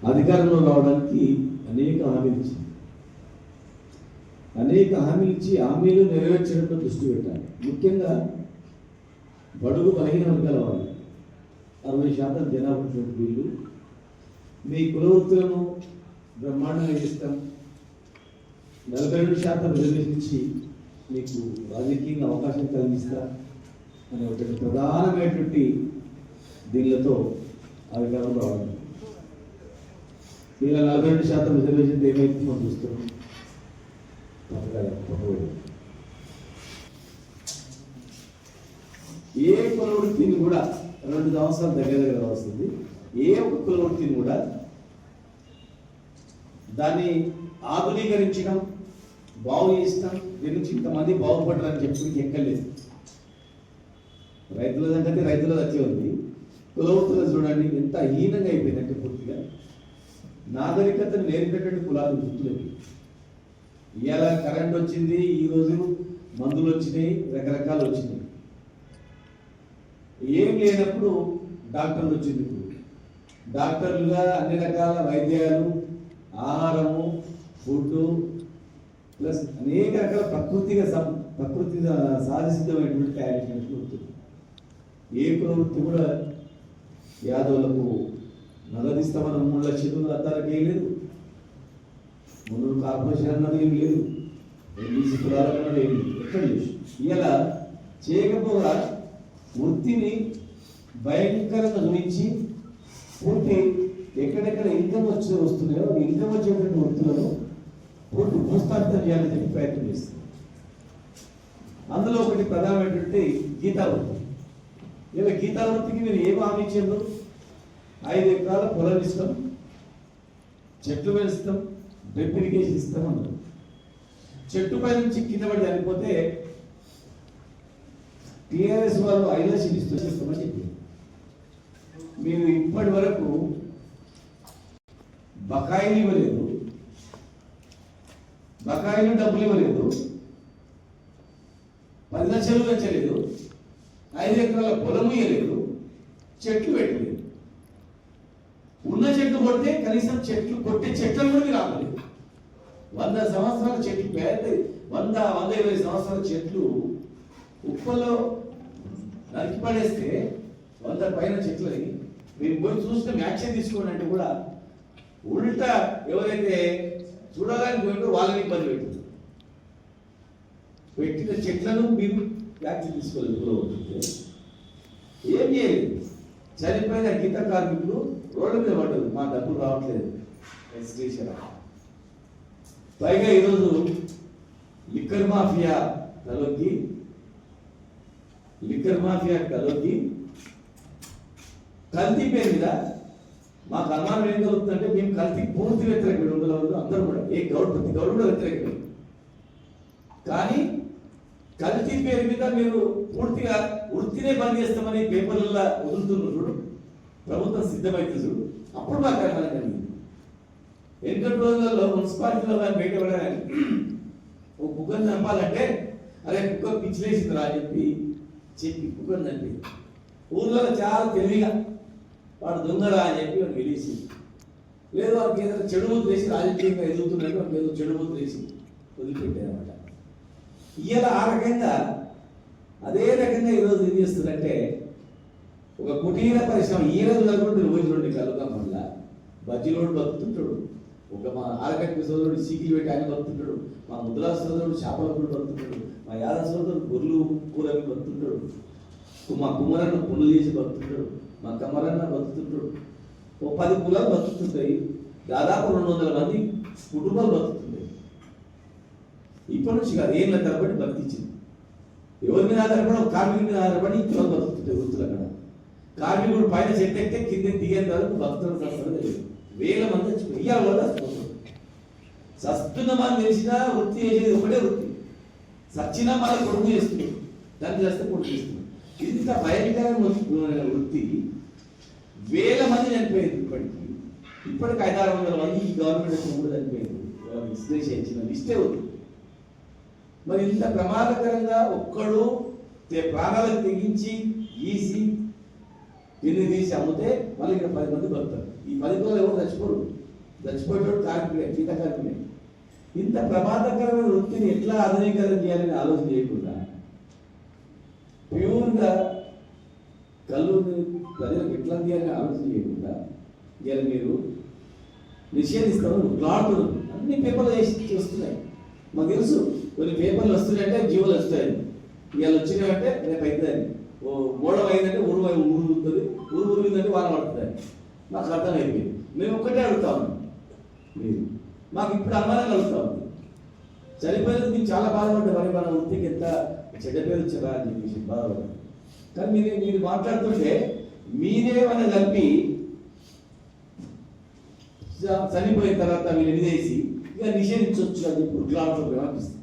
అధికారంలో రావడానికి అనేక హామీలు ఇచ్చింది. అనేక హామీలు ఇచ్చి హామీలు నెరవేర్చడంలో దృష్టి పెట్టాలి. ముఖ్యంగా బడుగు బలహీన వర్గాల వాళ్ళు 60% జనాభా వీళ్ళు మీ కులవృత్తులను బ్రహ్మాండంగా చేస్తాం, 42% రిజర్వేషన్ ఇచ్చి మీకు రాజకీయంగా అవకాశం కలిగిస్తా అనే ఒకటి ప్రధానమైనటువంటి దీనిలతో అధికారంలో రావడం. ఇలా 42% రిజర్వేషన్ ఏమైతే మనం చూస్తున్నాం. ఏ కులవృత్తిని కూడా 2 సంవత్సరాల దగ్గర వస్తుంది. ఏ ఒక్క కులవృత్తిని కూడా దాన్ని ఆధునీకరించడం, బాగు చేస్తాం, దీని నుంచి ఇంతమంది బాగుపడ్డారని చెప్పి ఎక్కలేదు. రైతుల సంగతి రైతుల వచ్చే ఉంది. కులవృత్తులు చూడండి ఎంత హీనంగా అయిపోయిందంటే పూర్తిగా నాగరికతను నేర్పేటువంటి కులాలు గుర్తులేదు. ఇవాళ కరెంట్ వచ్చింది, ఈరోజు మందులు వచ్చినాయి, రకరకాలు వచ్చినాయి. ఏం లేనప్పుడు డాక్టర్లు వచ్చింది. ఇప్పుడు డాక్టర్లుగా అన్ని రకాల వైద్యాలు, ఆహారము, ఫుడ్ ప్లస్ అనేక రకాల ప్రకృతి సహజసిద్ధమైనటువంటి తయారు చేసినట్టు వృత్తులు. ఏ ప్రవృత్తి కూడా యాదవులకు నగదిస్తామన్న 3 లక్షలు అత్తారికి వేయలేదు. ముందు కార్పొరేషన్ అన్నది ఏం లేదు, ఎన్బీసీ కులాలు అన్నది ఏం లేదు. ఎక్కడ చేసి ఇలా చేయకపోగా వృత్తిని భయంకరంగా గురించి పూర్తి ఎక్కడెక్కడ ఇన్కమ్ వస్తున్నాయో ఇన్కమ్ వచ్చేటువంటి వృత్తులను పూర్తి భూస్థాపితం చేయాలని చెప్పి ప్రయత్నం చేస్తుంది. అందులో ఒకటి ప్రధానమైనటువంటి గీతా వృత్తి. ఇలా గీతా వృత్తికి మీరు ఏం హామీ ఇచ్చారు? 5 ఎకరాల పొలం ఇస్తాం, చెట్లు పెంచుతాం, డ్రిప్ ఇరిగేషన్ ఇస్తాం అన్నారు. చెట్టు పై నుంచి కింద పడి చనిపోతే టీఆర్ఎస్ వాళ్ళు 5 లక్షలు ఇస్తామని చెప్పి మీరు ఇప్పటి వరకు బకాయిలు ఇవ్వలేదు, బకాయిలు డబ్బులు ఇవ్వలేదు, 10 లక్షలు పెంచలేదు, 5 ఎకరాల పొలం ఇవ్వలేదు, చెట్లు పెట్టలేదు. ఉన్న చెట్లు కొడితే కనీసం చెట్లు కొట్టే చెట్లను కూడా మీరు ఆపలేదు. 100 సంవత్సరాల చెట్లు పేద 100-120 సంవత్సరాల చెట్లు ఉప్పల్లో నరికి పడేస్తే 100 పైన చెట్లని మీరు పోయి చూస్తే యాక్షన్ తీసుకోండి అంటే కూడా ఉల్టా ఎవరైతే చూడడానికి పోయిందో వాళ్ళని ఇబ్బంది పెట్టింది. పెట్టిన చెట్లను మీరు యాక్షన్ తీసుకోలేదు. ఏం చేయలేదు. చనిపోయిన గీత కార్మికులు రోడ్ల మీద పడ్డదు, మా డబ్బులు రావట్లేదు పైగా ఈరోజు లిక్కర్ మాఫియా తలొక్కి కల్తీ పేరు మీద మాకు అనుమానం ఏం కలుగుతుందంటే మేము కల్తీ పూర్తి వ్యతిరేకం. 200 అందరూ కూడా ప్రతి గౌడ్ కూడా వ్యతిరేకం. కానీ కల్తీ పేరు మీద మీరు పూర్తిగా వృత్తినే బంద్ చేస్తామని పేపర్లలో వదులుతున్నారు చూడు, ప్రభుత్వం సిద్ధమైతే చూడు, అప్పుడు మాకు అనుమానం కలిగింది. వెనుకటి రోజులలో మున్సిపాలిటీలో బయటపడాలని ఒక కుక్కను చంపాలంటే అరే కుక్క పిచ్చిలేసింది రా చెప్పి కుక్కను చంపి ఊర్లో చాలా తెలివిగా వాడు దొంగరా అని చెప్పి వాడు గెలిచి లేదు వాడికి ఏదైనా చెడు ముద్ర వేసి రాజకీయంగా ఎదుగుతున్నట్టు వాడికి ఏదో చెడు ముద్ర వేసి వదిలిపెట్టారన్నమాట. ఇవాళ ఆ రకంగా అదే రకంగా ఈరోజు ఏం చేస్తుందంటే ఒక కుటీర పరిశ్రమ ఈ రోజు కాకుండా రోజు 2 కలుగా మళ్ళా బజ్జీలోడు బతుకుతుంటాడు, ఒక మా ఆరకట్టు సోదరుడు సీకిలు పెట్టి ఆయన బతుకుంటాడు, మా ముద్రా సోదరుడు చేపల కూడా బతుకుంటాడు, మా యాదవ సోదరుడు గొర్రెలు కూరని బతుకుంటాడు, మా కుమ్మరన్న పుండ్లు చేసి బతుకుంటాడు, మా కమ్మరన్న బతుకుతుంటాడు. ఓ 10 కులాలు బతుకుతుంటాయి. దాదాపు 200 మంది కుటుంబాలు బతుకుతుంటాయి. ఇప్పటి నుంచి కాదు, ఏళ్ళ తరబడి బతికించింది. ఎవరి మీద ఆధారపడి ఒక కార్మికుడి మీద ఆధారపడి కులాలు బతుకుతుంటాయి వృత్తులు. అక్కడ కార్మికుడు పైన చెట్టు ఎక్కితే కింద దిగేంత వరకు భక్తులు తెలియదు. 1000 మంది ఇయ్యాల వల్ల సస్తున్నామని తెలిసినా వృత్తి చేసేది ఒకటే వృత్తి. సచ్చినా మళ్ళీ కొడుకు చేస్తుంది, దాన్ని చేస్తే కొడుకు చేస్తుంది. ఇంత భయంకరమైన వృత్తి 1000 మంది చనిపోయింది. ఇప్పటికి 500-600 మంది ఈ గవర్నమెంట్ కూడా చనిపోయింది. విశ్లేషించిన లిస్టే ఉంది. మరి ఇంత ప్రమాదకరంగా ఒక్కడు ప్రాణాలకు తెగించి గీసి కింద తీసి అమ్మితే మళ్ళీ ఇక్కడ 10 మంది బతుకుతారు. ఈ మదికులలో ఎవరు చచ్చిపోరు, చచ్చిపోయేటోడు కార్మికుడే, గీత కార్మికుడే. ఇంత ప్రమాదకరమైన వృత్తిని ఎట్లా ఆధునీకరణ చేయాలని ఆలోచన చేయకుండా ప్యూర్గా కళ్ళు ప్రజలకు ఎట్లా తీయాలని ఆలోచన చేయకుండా ఇవాళ మీరు నిషేధిస్తామని ఉట్లాడుతున్నారు. అన్ని పేపర్లు వస్తున్నాయి, మాకు తెలుసు. కొన్ని పేపర్లు వస్తున్నాయంటే జీవులు వస్తాయి, ఇవాళ వచ్చినాయంటే రేపు అవుతుంది. ఓ మూడం అయిందంటే ఊరుగుతుంది, ఊరుందంటే వాన పడుతుంది. మాకు అర్థమైపోయింది. మేము ఒక్కటే అడుగుతాము, మీరు మాకు ఇప్పుడు అనుమానం కలుగుతాము. చనిపోయినందుకు మీకు చాలా బాధపడ్డారు, మరి మన వృత్తికి ఎంత చెడ్డ పేరు వచ్చారా అని చెప్పేసి బాధపడ్డారు. కానీ మీరు మాట్లాడుతుంటే మీరేమన్నా కలిపి చనిపోయిన తర్వాత మీరు నిదేసి ఇక నిషేధించవచ్చు అని చెప్పి ఉట్లాడుతూ అనిపిస్తుంది.